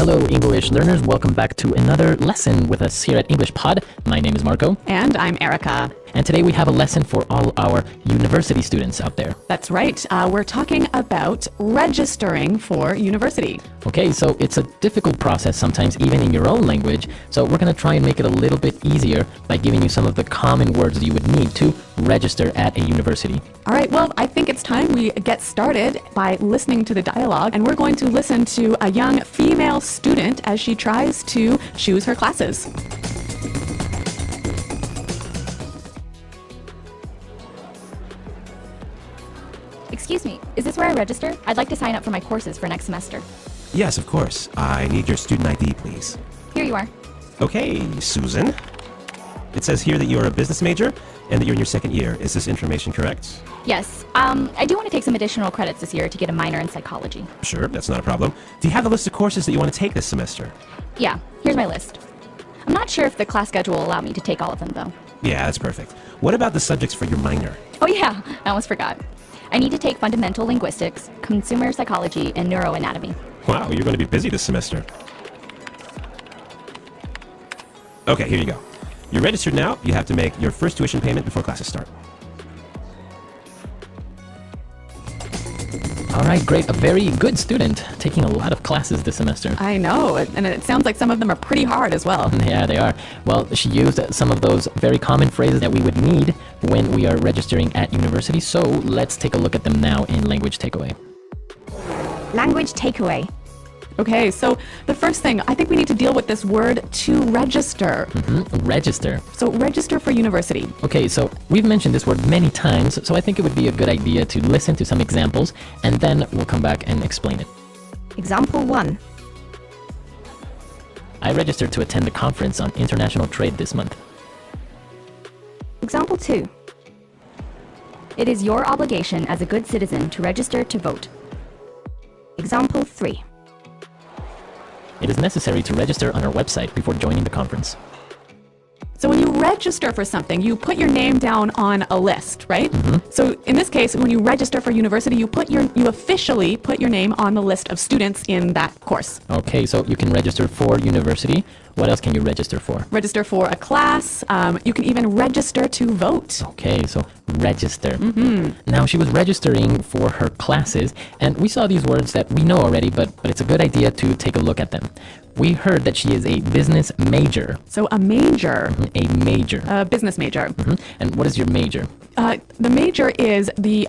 Hello, English learners. Welcome back to another lesson with us here at English Pod. My name is Marco. And I'm Erica. And today we have a lesson for all our university students out there. That's right. We're talking about registering for university. Okay, so it's a difficult process sometimes, even in your own language. So we're going to try and make it a little bit easier by giving you some of the common words that you would need to register at a university. All right, well, I think it's time we get started by listening to the dialogue. And we're going to listen to a young female student as she tries to choose her classes. Excuse me, is this where I register? I'd like to sign up for my courses for next semester. Yes, of course. I need your student ID, please. Here you are. Okay, Susan. It says here that you're a business major and that you're in your second year. Is this information correct? Yes, I do want to take some additional credits this year to get a minor in psychology. Sure, that's not a problem. Do you have the list of courses that you want to take this semester? Yeah, here's my list. I'm not sure if the class schedule will allow me to take all of them, though. Yeah, that's perfect. What about the subjects for your minor? Oh yeah, I almost forgot. I need to take fundamental linguistics, consumer psychology, and neuroanatomy. Wow, you're going to be busy this semester. Okay, here you go. You're registered now. You have to make your first tuition payment before classes start. All right, great. A very good student, taking a lot of classes this semester. I know, and it sounds like some of them are pretty hard as well. Yeah, they are. Well, she used some of those very common phrases that we would need when we are registering at university. So let's take a look at them now in Language Takeaway. Language takeaway. Okay, so the first thing, I think we need to deal with this word to register. Register. So register for university. Okay, so we've mentioned this word many times, so I think it would be a good idea to listen to some examples, and then we'll come back and explain it. Example 1. I registered to attend the conference on international trade this month. Example 2. It is your obligation as a good citizen to register to vote. Example 3. It is necessary to register on our website before joining the conference. So when you register for something, you put your name down on a list, right? So in this case, when you register for university, you officially put your name on the list of students in that course. Okay, so you can register for university. What else can you register for? Register for a class. You can even register to vote. Okay, so register. Now, she was registering for her classes, and we saw these words that we know already, but it's a good idea to take a look at them. We heard that she is a business major. So a major. A major. A business major. And what is your major? The major is the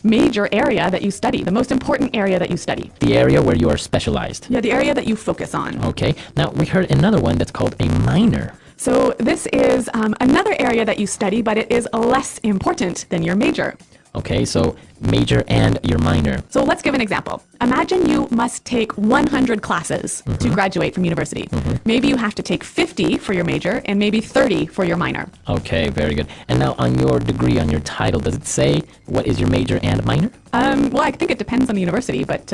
major area that you study, the most important area that you study. The area where you are specialized. Yeah, the area that you focus on. Okay, now we heard another one that's called a minor. So this is another area that you study, but it is less important than your major. Okay, so major and your minor. So let's give an example. Imagine you must take 100 classes to graduate from university. Maybe you have to take 50 for your major and maybe 30 for your minor. Okay, very good. And now on your degree, on your title, does it say what is your major and minor? Well, I think it depends on the university, but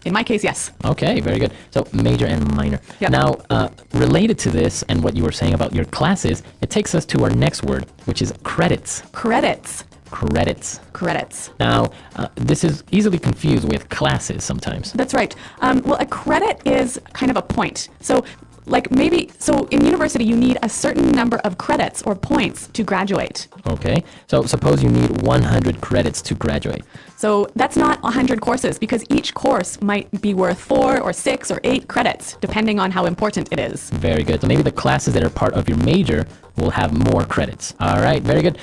in my case, yes. Okay, very good. So major and minor. Yep. Now, related to this and what you were saying about your classes, it takes us to our next word, which is credits. Credits. Credits. Credits. Now, this is easily confused with classes sometimes. That's right. Well, a credit is kind of a point. So in university, you need a certain number of credits or points to graduate. Okay, so suppose you need 100 credits to graduate. So that's not 100 courses because each course might be worth 4 or 6 or 8 credits, depending on how important it is. Very good. So maybe the classes that are part of your major will have more credits. All right, very good.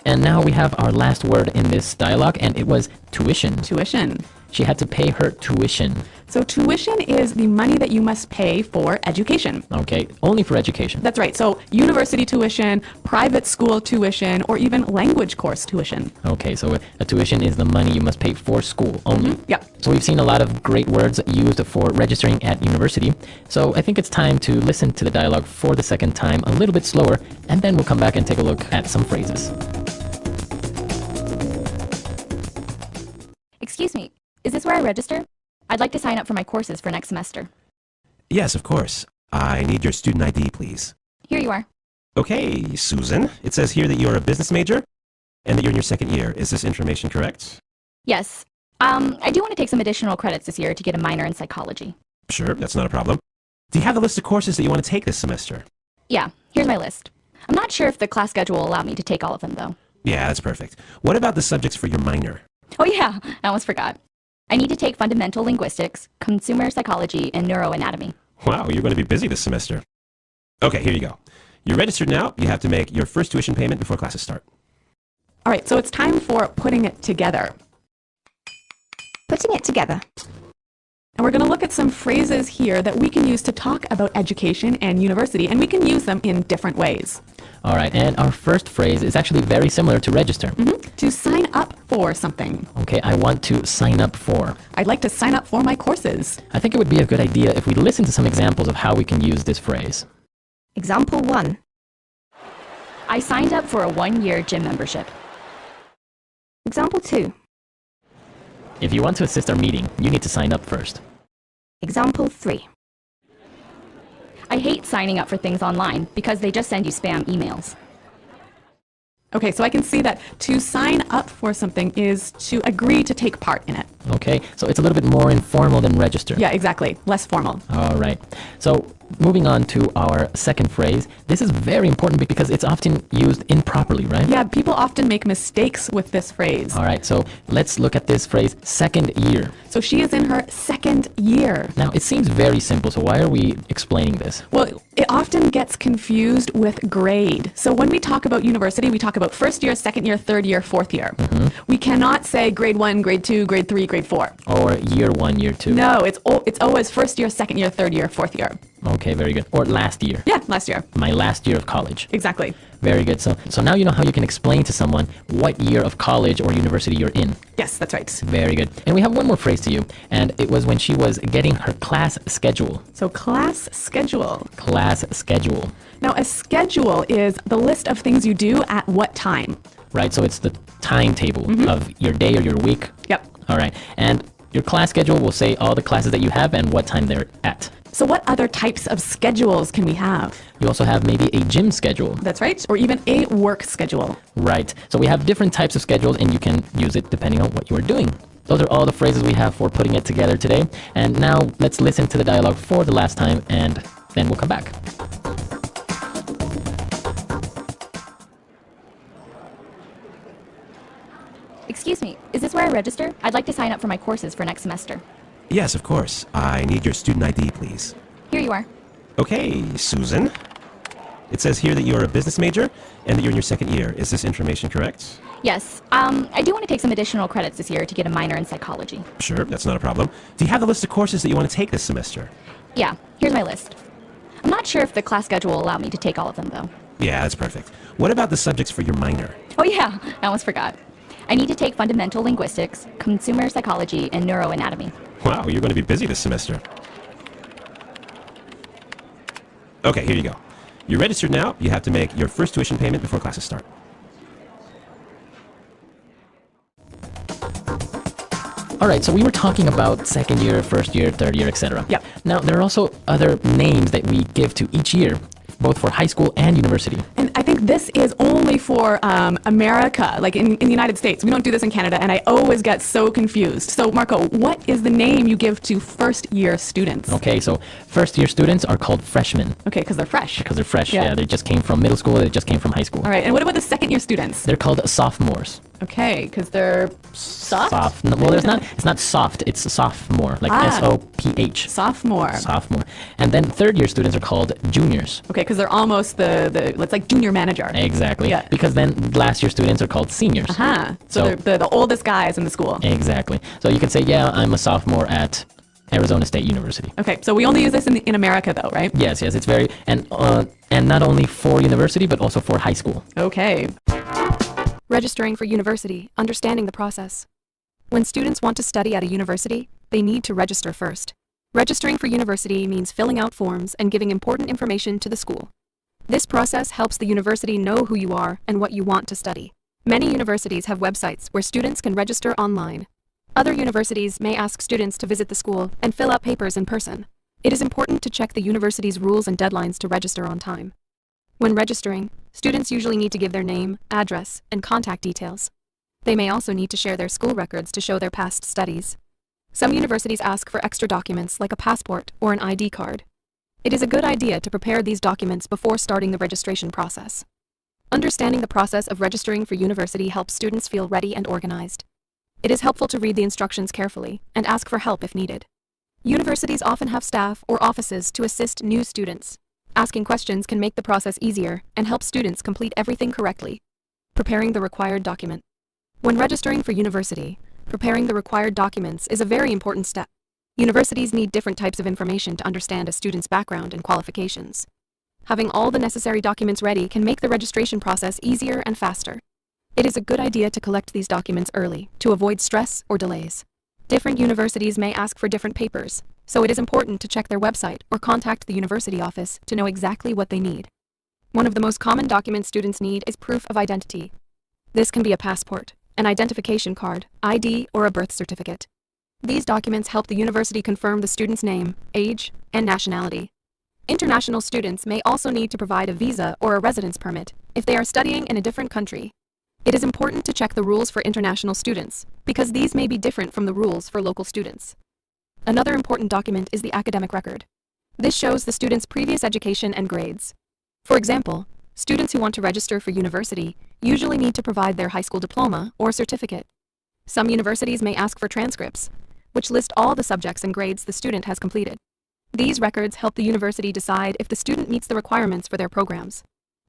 And now we have our last word in this dialogue, and it was tuition. Tuition. She had to pay her tuition. So tuition is the money that you must pay for education. Okay, only for education. That's right. So university tuition, private school tuition, or even language course tuition. Okay, so a tuition is the money you must pay for school only. Yeah. So we've seen a lot of great words used for registering at university. So I think it's time to listen to the dialogue for the second time a little bit slower, and then we'll come back and take a look at some phrases. Excuse me, is this where I register? I'd like to sign up for my courses for next semester. Yes, of course. I need your student ID, please. Here you are. Okay, Susan. It says here that you're a business major and that you're in your second year. Is this information correct? Yes, I do want to take some additional credits this year to get a minor in psychology. Sure, that's not a problem. Do you have the list of courses that you want to take this semester? Yeah, here's my list. I'm not sure if the class schedule will allow me to take all of them, though. Yeah, that's perfect. What about the subjects for your minor? Oh yeah, I almost forgot. I need to take fundamental linguistics, consumer psychology, and neuroanatomy. Wow, you're going to be busy this semester. Okay, here you go. You're registered now. You have to make your first tuition payment before classes start. All right, so it's time for putting it together. Putting it together. And we're going to look at some phrases here that we can use to talk about education and university, and we can use them in different ways. All right, and our first phrase is actually very similar to register. To sign up for something. Okay, I want to sign up for. I'd like to sign up for my courses. I think it would be a good idea if we listen to some examples of how we can use this phrase. Example 1. I signed up for a 1-year gym membership. Example 2. If you want to assist our meeting, you need to sign up first. Example 3. I hate signing up for things online because they just send you spam emails. Okay, so I can see that to sign up for something is to agree to take part in it. Okay, so it's a little bit more informal than register. Yeah, exactly. Less formal. All right. So moving on to our second phrase. This is very important because it's often used improperly, right? Yeah, people often make mistakes with this phrase. All right, so let's look at this phrase, second year. So she is in her second year. Now, it seems very simple, so why are we explaining this? Well, it often gets confused with grade. So when we talk about university, we talk about first year, second year, third year, fourth year. We cannot say grade 1, grade 2, grade 3, grade 4. Or year 1, year 2. No, it's always first year, second year, third year, fourth year. Okay, very good. Or last year. Yeah, last year. My last year of college. Exactly. Very good. So now you know how you can explain to someone what year of college or university you're in. Yes, that's right. Very good. And we have one more phrase to you, and it was when she was getting her class schedule. So class schedule. Class schedule. Now, a schedule is the list of things you do at what time. Right, so it's the timetable of your day or your week. Yep. All right. And your class schedule will say all the classes that you have and what time they're at. So what other types of schedules can we have? You also have maybe a gym schedule. That's right. Or even a work schedule. Right. So we have different types of schedules, and you can use it depending on what you are doing. Those are all the phrases we have for putting it together today. And now let's listen to the dialogue for the last time, and then we'll come back. Excuse me, is this where I register? I'd like to sign up for my courses for next semester. Yes, of course. I need your student ID, please. Here you are. Okay, Susan. It says here that you're a business major and that you're in your second year. Is this information correct? Yes, I do want to take some additional credits this year to get a minor in psychology. Sure, that's not a problem. Do you have the list of courses that you want to take this semester? Yeah, here's my list. I'm not sure if the class schedule will allow me to take all of them, though. Yeah, that's perfect. What about the subjects for your minor? Oh yeah, I almost forgot. I need to take fundamental linguistics, consumer psychology, and neuroanatomy. Wow, you're going to be busy this semester. Okay, here you go. You're registered now. You have to make your first tuition payment before classes start. All right, so we were talking about second year, first year, third year, etc. Yep. Now, there are also other names that we give to each year, both for high school and university. And I think this is only for America, like in the United States. We don't do this in Canada, and I always get so confused. So, Marco, what is the name you give to first-year students? Okay, so first-year students are called freshmen Okay, because they're fresh. because they're fresh. Yeah. Yeah, they just came from middle school, they just came from high school. All right, and what about the second-year students? They're called sophomores. Okay, because they're soft? No, well, it's not soft, it's sophomore, like Ah. S-O-P-H. Sophomore. Sophomore. And then third-year students are called juniors. Okay, because they're almost it's like junior manager. Exactly. Yeah. Because then last-year students are called seniors. Huh. So So- they're the oldest guys in the school. Exactly. So you can say, yeah, I'm a sophomore at Arizona State University. Okay, so we only use this in America, though, right? Yes, it's very, and not only for university, but also for high school. Okay. Registering for university, understanding the process. When students want to study at a university, they need to register first. Registering for university means filling out forms and giving important information to the school. This process helps the university know who you are and what you want to study. Many universities have websites where students can register online. Other universities may ask students to visit the school and fill out papers in person. It is important to check the university's rules and deadlines to register on time. When registering, students usually need to give their name, address, and contact details. They may also need to share their school records to show their past studies. Some universities ask for extra documents like a passport or an ID card. It is a good idea to prepare these documents before starting the registration process. Understanding the process of registering for university helps students feel ready and organized. It is helpful to read the instructions carefully and ask for help if needed. Universities often have staff or offices to assist new students. Asking questions can make the process easier and help students complete everything correctly. Preparing the required document. When registering for university, preparing the required documents is a very important step. Universities need different types of information to understand a student's background and qualifications. Having all the necessary documents ready can make the registration process easier and faster. It is a good idea to collect these documents early to avoid stress or delays. Different universities may ask for different papers, so it is important to check their website or contact the university office to know exactly what they need. One of the most common documents students need is proof of identity. This can be a passport, an identification card, ID, or a birth certificate. These documents help the university confirm the student's name, age, and nationality. International students may also need to provide a visa or a residence permit if they are studying in a different country. It is important to check the rules for international students, because these may be different from the rules for local students. Another important document is the academic record. This shows the student's previous education and grades. For example, students who want to register for university usually need to provide their high school diploma or certificate. Some universities may ask for transcripts, which list all the subjects and grades the student has completed. These records help the university decide if the student meets the requirements for their programs.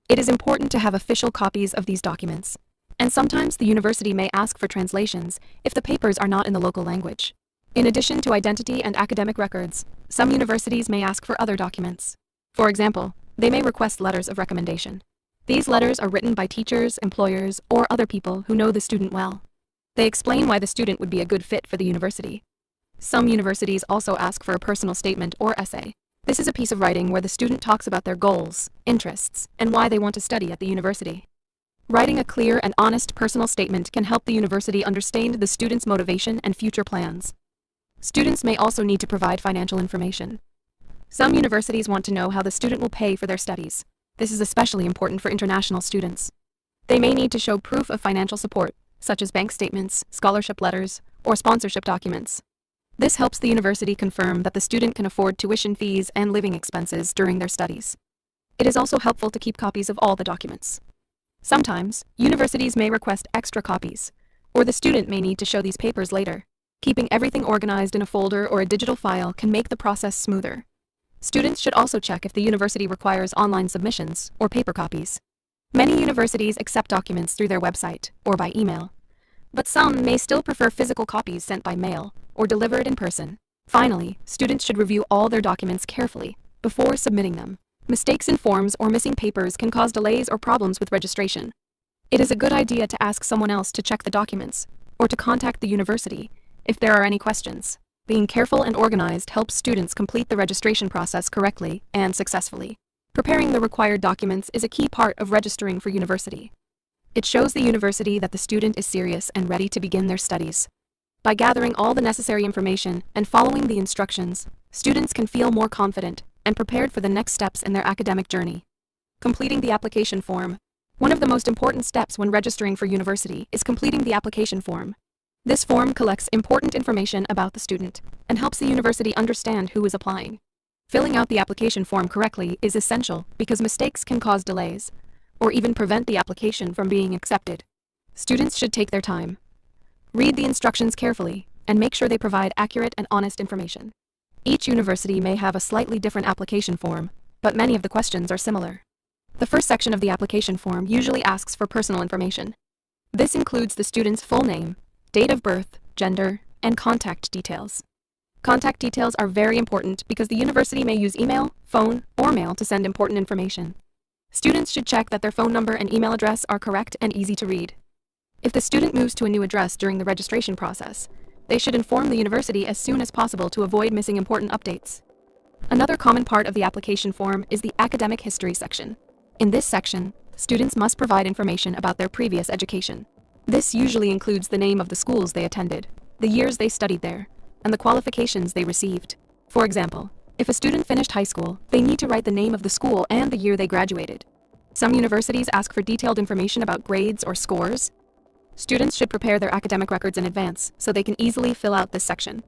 It is important to have official copies of these documents. And sometimes the university may ask for translations if the papers are not in the local language. In addition to identity and academic records, some universities may ask for other documents. For example, they may request letters of recommendation. These letters are written by teachers, employers, or other people who know the student well. They explain why the student would be a good fit for the university. Some universities also ask for a personal statement or essay. This is a piece of writing where the student talks about their goals, interests, and why they want to study at the university. Writing a clear and honest personal statement can help the university understand the student's motivation and future plans. Students may also need to provide financial information. Some universities want to know how the student will pay for their studies. This is especially important for international students. They may need to show proof of financial support, such as bank statements, scholarship letters, or sponsorship documents. This helps the university confirm that the student can afford tuition fees and living expenses during their studies. It is also helpful to keep copies of all the documents. Sometimes, universities may request extra copies, or the student may need to show these papers later. Keeping everything organized in a folder or a digital file can make the process smoother. Students should also check if the university requires online submissions or paper copies. Many universities accept documents through their website or by email, but some may still prefer physical copies sent by mail or delivered in person. Finally, students should review all their documents carefully before submitting them. Mistakes in forms or missing papers can cause delays or problems with registration. It is a good idea to ask someone else to check the documents, or to contact the university if there are any questions. Being careful and organized helps students complete the registration process correctly and successfully. Preparing the required documents is a key part of registering for university. It shows the university that the student is serious and ready to begin their studies. By gathering all the necessary information and following the instructions, students can feel more confident and prepared for the next steps in their academic journey. Completing the application form. One of the most important steps when registering for university is completing the application form. This form collects important information about the student and helps the university understand who is applying. Filling out the application form correctly is essential because mistakes can cause delays or even prevent the application from being accepted. Students should take their time. Read the instructions carefully and make sure they provide accurate and honest information. Each university may have a slightly different application form, but many of the questions are similar. The first section of the application form usually asks for personal information. This includes the student's full name, date of birth, gender, and contact details. Contact details are very important because the university may use email, phone, or mail to send important information. Students should check that their phone number and email address are correct and easy to read. If the student moves to a new address during the registration process, they should inform the university as soon as possible to avoid missing important updates. Another common part of the application form is the academic history section. In this section, students must provide information about their previous education. This usually includes the name of the schools they attended, the years they studied there, and the qualifications they received. For example, if a student finished high school, they need to write the name of the school and the year they graduated. Some universities ask for detailed information about grades or scores. Students should prepare their academic records in advance so they can easily fill out this section.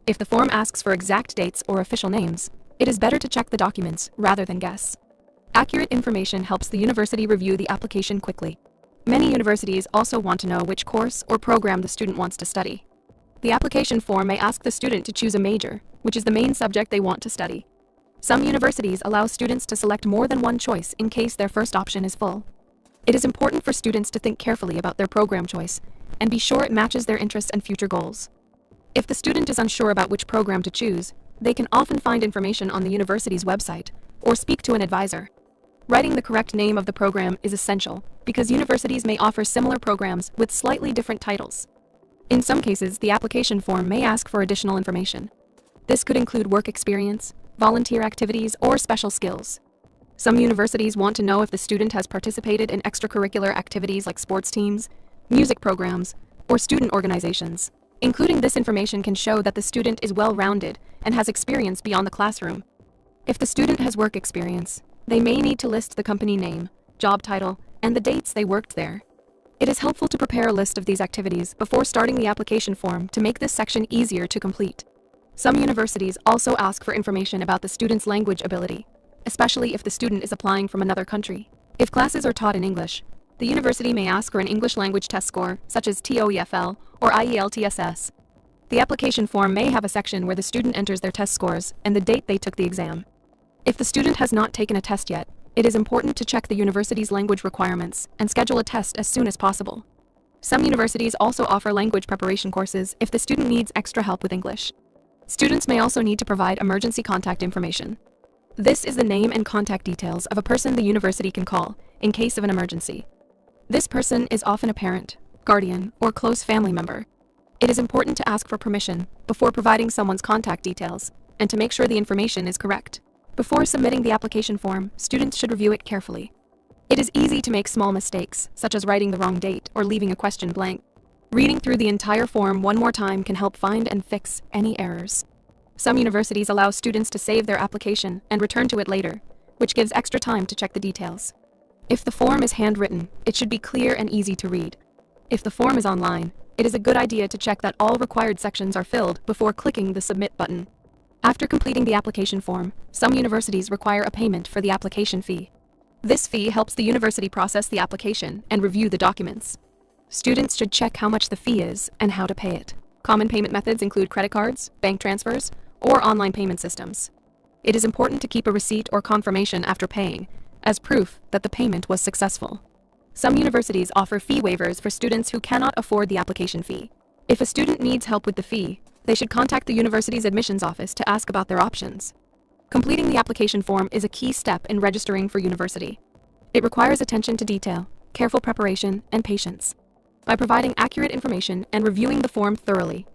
If the form asks for exact dates or official names, It is better to check the documents rather than guess. Accurate information helps the university review the application quickly. Many universities also want to know which course or program the student wants to study. The application form may ask the student to choose a major, which is the main subject they want to study. Some universities allow students to select more than one choice in case their first option is full. It is important for students to think carefully about their program choice and be sure it matches their interests and future goals. If the student is unsure about which program to choose, they can often find information on the university's website or speak to an advisor. Writing the correct name of the program is essential because universities may offer similar programs with slightly different titles. In some cases, the application form may ask for additional information. This could include work experience, volunteer activities, or special skills. Some universities want to know if the student has participated in extracurricular activities like sports teams, music programs, or student organizations. Including this information can show that the student is well-rounded and has experience beyond the classroom. If the student has work experience, they may need to list the company name, job title, and the dates they worked there. It is helpful to prepare a list of these activities before starting the application form to make this section easier to complete. Some universities also ask for information about the student's language ability, especially if the student is applying from another country. If classes are taught in English, the university may ask for an English language test score, such as TOEFL or IELTS. The application form may have a section where the student enters their test scores and the date they took the exam. If the student has not taken a test yet, it is important to check the university's language requirements and schedule a test as soon as possible. Some universities also offer language preparation courses if the student needs extra help with English. Students may also need to provide emergency contact information. This is the name and contact details of a person the university can call in case of an emergency. This person is often a parent, guardian, or close family member. It is important to ask for permission before providing someone's contact details and to make sure the information is correct. Before submitting the application form, students should review it carefully. It is easy to make small mistakes, such as writing the wrong date or leaving a question blank. Reading through the entire form one more time can help find and fix any errors. Some universities allow students to save their application and return to it later, which gives extra time to check the details. If the form is handwritten, it should be clear and easy to read. If the form is online, it is a good idea to check that all required sections are filled before clicking the Submit button. After completing the application form, some universities require a payment for the application fee. This fee helps the university process the application and review the documents. Students should check how much the fee is and how to pay it. Common payment methods include credit cards, bank transfers, or online payment systems. It is important to keep a receipt or confirmation after paying, as proof that the payment was successful. Some universities offer fee waivers for students who cannot afford the application fee. If a student needs help with the fee, they should contact the university's admissions office to ask about their options. Completing the application form is a key step in registering for university. It requires attention to detail, careful preparation, and patience. By providing accurate information and reviewing the form thoroughly,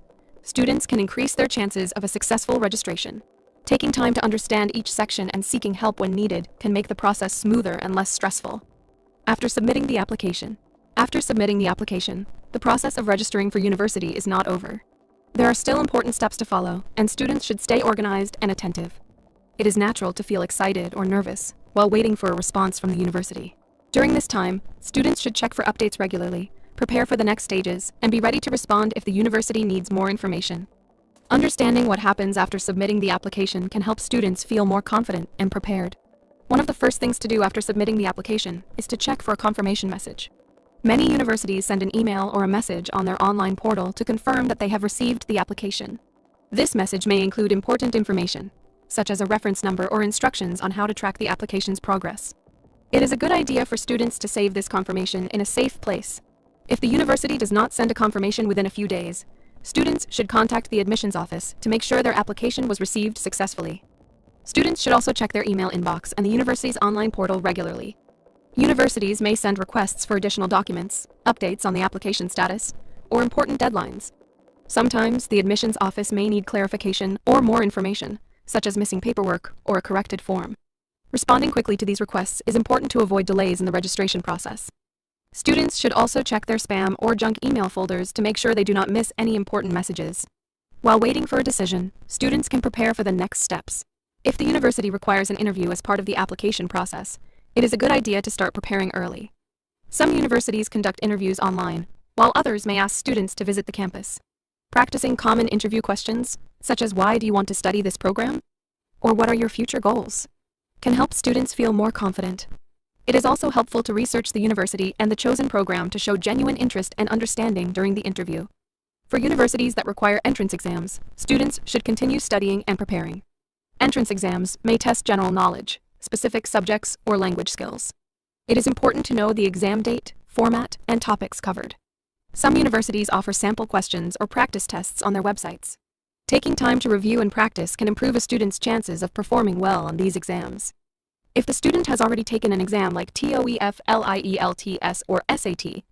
students can increase their chances of a successful registration. Taking time to understand each section and seeking help when needed can make the process smoother and less stressful. After submitting the application, the process of registering for university is not over. There are still important steps to follow, and students should stay organized and attentive. It is natural to feel excited or nervous while waiting for a response from the university. During this time, students should check for updates regularly, prepare for the next stages, and be ready to respond if the university needs more information. Understanding what happens after submitting the application can help students feel more confident and prepared. One of the first things to do after submitting the application is to check for a confirmation message. Many universities send an email or a message on their online portal to confirm that they have received the application. This message may include important information, such as a reference number or instructions on how to track the application's progress. It is a good idea for students to save this confirmation in a safe place. If the university does not send a confirmation within a few days, students should contact the admissions office to make sure their application was received successfully. Students should also check their email inbox and the university's online portal regularly. Universities may send requests for additional documents, updates on the application status, or important deadlines. Sometimes the admissions office may need clarification or more information, such as missing paperwork or a corrected form. Responding quickly to these requests is important to avoid delays in the registration process. Students should also check their spam or junk email folders to make sure they do not miss any important messages. While waiting for a decision, students can prepare for the next steps. If the university requires an interview as part of the application process, it is a good idea to start preparing early. Some universities conduct interviews online, while others may ask students to visit the campus. Practicing common interview questions, such as "Why do you want to study this program?" Or what are your future goals? Can help students feel more confident. It is also helpful to research the university and the chosen program to show genuine interest and understanding during the interview. For universities that require entrance exams, students should continue studying and preparing. Entrance exams may test general knowledge, specific subjects, or language skills. It is important to know the exam date, format, and topics covered. Some universities offer sample questions or practice tests on their websites. Taking time to review and practice can improve a student's chances of performing well on these exams. If the student has already taken an exam like TOEFL, or SAT,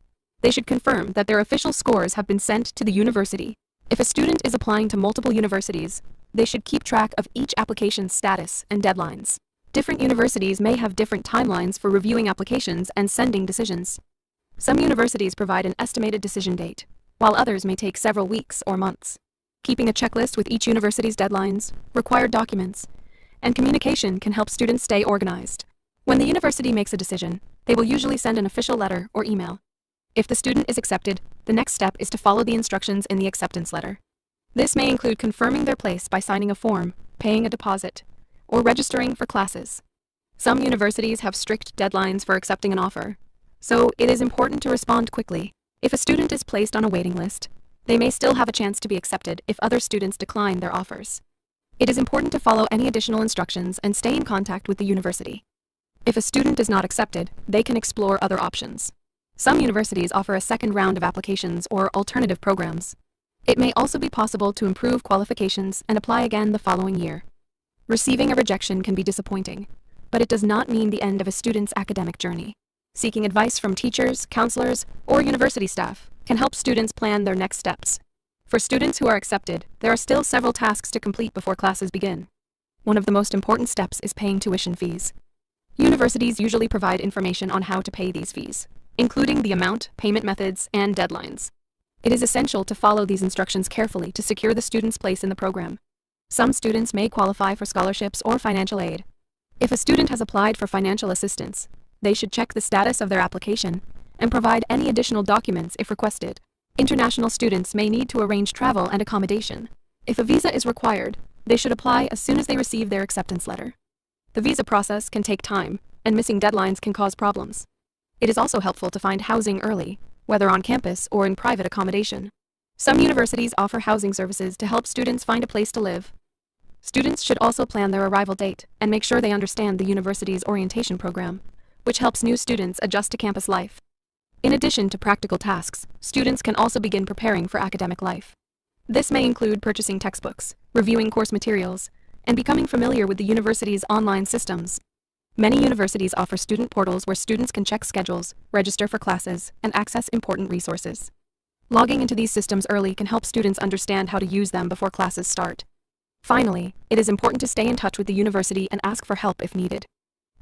they should confirm that their official scores have been sent to the university. If a student is applying to multiple universities, they should keep track of each application's status and deadlines. Different universities may have different timelines for reviewing applications and sending decisions. Some universities provide an estimated decision date, while others may take several weeks or months. Keeping a checklist with each university's deadlines, required documents, and communication can help students stay organized. When the university makes a decision, they will usually send an official letter or email. If the student is accepted, the next step is to follow the instructions in the acceptance letter. This may include confirming their place by signing a form, paying a deposit, or registering for classes. Some universities have strict deadlines for accepting an offer, so it is important to respond quickly. If a student is placed on a waiting list, they may still have a chance to be accepted if other students decline their offers. It is important to follow any additional instructions and stay in contact with the university. If a student is not accepted, they can explore other options. Some universities offer a second round of applications or alternative programs. It may also be possible to improve qualifications and apply again the following year. Receiving a rejection can be disappointing, but it does not mean the end of a student's academic journey. Seeking advice from teachers, counselors, or university staff can help students plan their next steps. For students who are accepted, there are still several tasks to complete before classes begin. One of the most important steps is paying tuition fees. Universities usually provide information on how to pay these fees, including the amount, payment methods, and deadlines. It is essential to follow these instructions carefully to secure the student's place in the program. Some students may qualify for scholarships or financial aid. If a student has applied for financial assistance, they should check the status of their application and provide any additional documents if requested. International students may need to arrange travel and accommodation. If a visa is required, they should apply as soon as they receive their acceptance letter. The visa process can take time, and missing deadlines can cause problems. It is also helpful to find housing early, whether on campus or in private accommodation. Some universities offer housing services to help students find a place to live. Students should also plan their arrival date and make sure they understand the university's orientation program, which helps new students adjust to campus life. In addition to practical tasks, students can also begin preparing for academic life. This may include purchasing textbooks, reviewing course materials, and becoming familiar with the university's online systems. Many universities offer student portals where students can check schedules, register for classes, and access important resources. Logging into these systems early can help students understand how to use them before classes start. Finally, it is important to stay in touch with the university and ask for help if needed.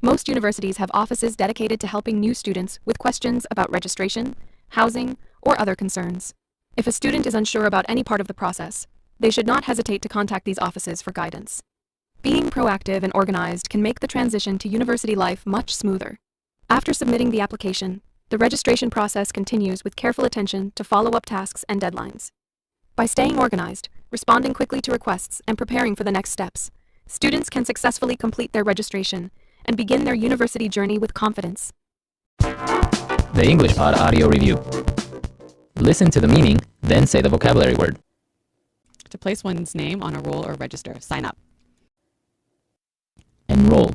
Most universities have offices dedicated to helping new students with questions about registration, housing, or other concerns. If a student is unsure about any part of the process, they should not hesitate to contact these offices for guidance. Being proactive and organized can make the transition to university life much smoother. After submitting the application, the registration process continues with careful attention to follow-up tasks and deadlines. By staying organized, responding quickly to requests, and preparing for the next steps, students can successfully complete their registration and begin their university journey with confidence. The English Pod Audio Review. Listen to the meaning, then say the vocabulary word. To place one's name on a roll or register, sign up. Enroll.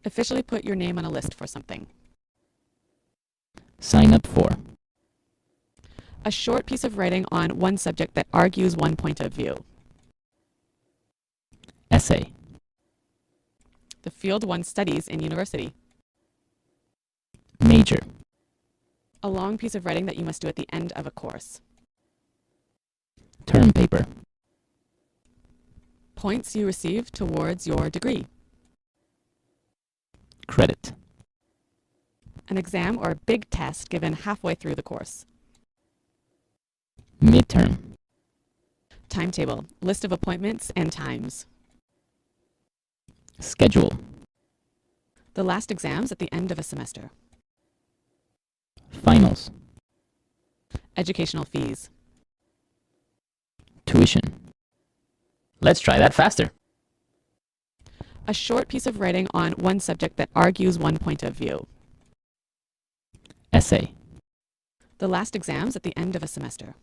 Officially put your name on a list for something. Sign up for. A short piece of writing on one subject that argues one point of view. Essay. The field one studies in university. Major. A long piece of writing that you must do at the end of a course. Term paper. Points you receive towards your degree. Credit. An exam or big test given halfway through the course. Midterm. Timetable, list of appointments and times. Schedule. The last exams at the end of a semester. Finals. Educational fees. Tuition. Let's try that faster. A short piece of writing on one subject that argues one point of view. Essay. The last exams at the end of a semester.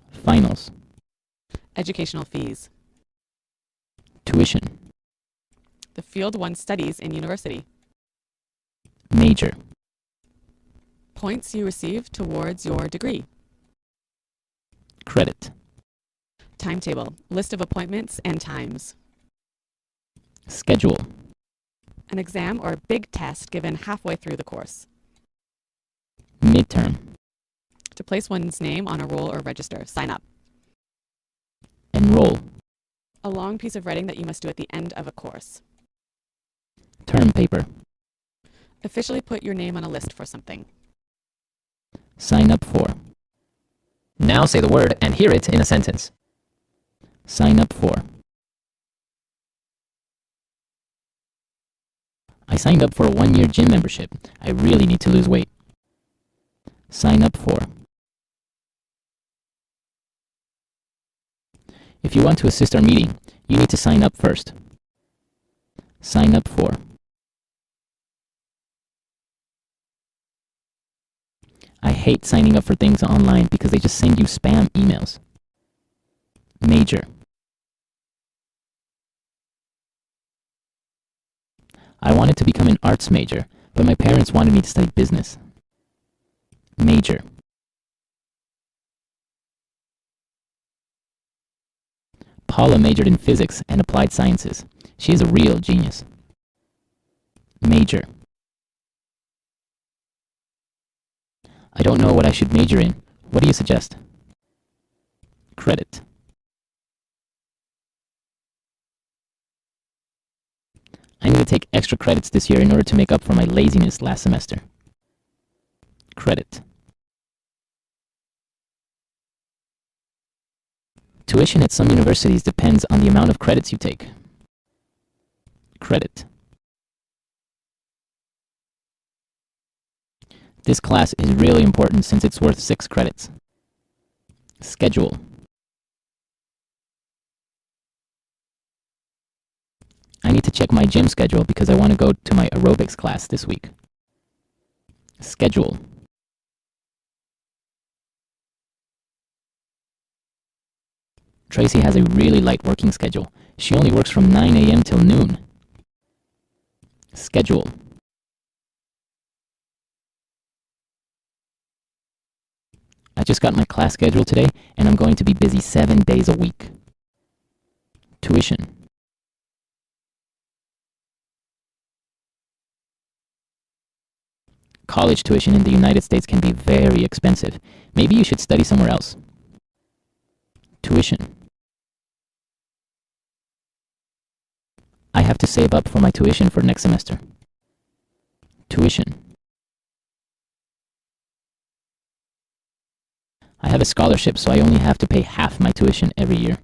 Finals. Educational fees. Tuition. The field one studies in university. Major. Points you receive towards your degree. Credit. Timetable. List of appointments and times. Schedule. An exam or big test given halfway through the course. Midterm. To place one's name on a roll or register. Sign up. Enroll. A long piece of writing that you must do at the end of a course. Term paper. Officially put your name on a list for something. Sign up for. Now say the word and hear it in a sentence. Sign up for. I signed up for a 1-year gym membership. I really need to lose weight. Sign up for. If you want to assist our meeting, you need to sign up first. Sign up for. I hate signing up for things online because they just send you spam emails. Major. I wanted to become an arts major, but my parents wanted me to study business. Major. Paula majored in physics and applied sciences. She is a real genius. Major. I don't know what I should major in. What do you suggest? Credit. I need to take extra credits this year in order to make up for my laziness last semester. Credit. Tuition at some universities depends on the amount of credits you take. Credit. This class is really important since it's worth 6 credits. Schedule. I need to check my gym schedule because I want to go to my aerobics class this week. Schedule. Tracy has a really light working schedule. She only works from 9 a.m. till noon. Schedule. I just got my class schedule today, and I'm going to be busy 7 days a week. Tuition. College tuition in the United States can be very expensive. Maybe you should study somewhere else. Tuition. I have to save up for my tuition for next semester. Tuition. I have a scholarship, so I only have to pay half my tuition every year.